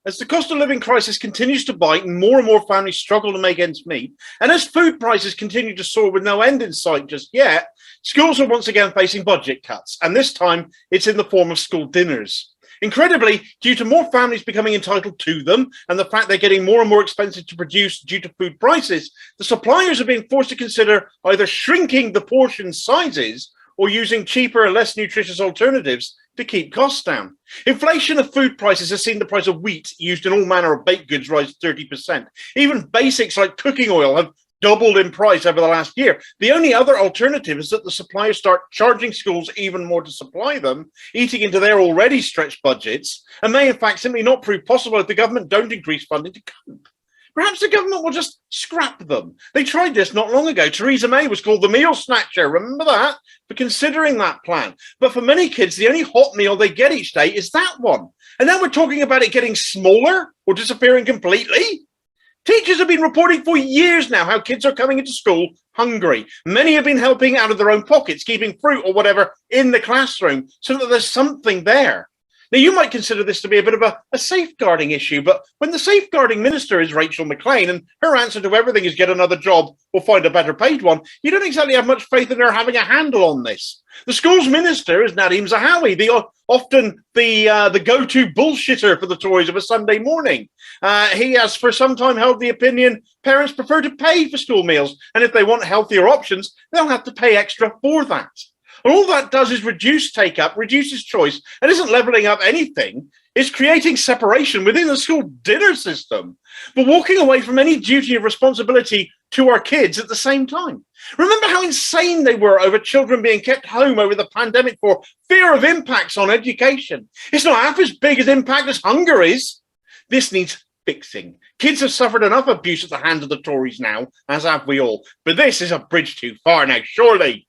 As the cost of living crisis continues to bite and more families struggle to make ends meet, and as food prices continue to soar with no end in sight just yet, schools are once again facing budget cuts, and this time it's in the form of school dinners. Incredibly, due to more families becoming entitled to them and the fact they're getting more and more expensive to produce due to food prices, the suppliers are being forced to consider either shrinking the portion sizes or using cheaper, less nutritious alternatives to keep costs down. Inflation of food prices has seen the price of wheat used in all manner of baked goods rise 30%. Even basics like cooking oil have doubled in price over the last year. The only other alternative is that the suppliers start charging schools even more to supply them, eating into their already stretched budgets, and may in fact simply not prove possible if the government don't increase funding to cope. Perhaps the government will just scrap them. They tried this not long ago. Theresa May was called the meal snatcher. Remember that? For considering that plan. But for many kids, the only hot meal they get each day is that one. And now we're talking about it getting smaller or disappearing completely. Teachers have been reporting for years now how kids are coming into school hungry. Many have been helping out of their own pockets, keeping fruit or whatever in the classroom so that there's something there. Now, you might consider this to be a bit of a safeguarding issue, but when the safeguarding minister is Rachel McLean and her answer to everything is get another job or find a better paid one, you don't exactly have much faith in her having a handle on this. The school's minister is Nadeem Zahawi, often the go-to bullshitter for the Tories of a Sunday morning. He has for some time held the opinion parents prefer to pay for school meals, and if they want healthier options, they'll have to pay extra for that. And all that does is reduce take-up, reduces choice, and isn't levelling up anything. It's creating separation within the school dinner system, but walking away from any duty of responsibility to our kids at the same time. Remember how insane they were over children being kept home over the pandemic for fear of impacts on education. It's not half as big an impact as hunger is. This needs fixing. Kids have suffered enough abuse at the hands of the Tories now, as have we all. But this is a bridge too far now, surely.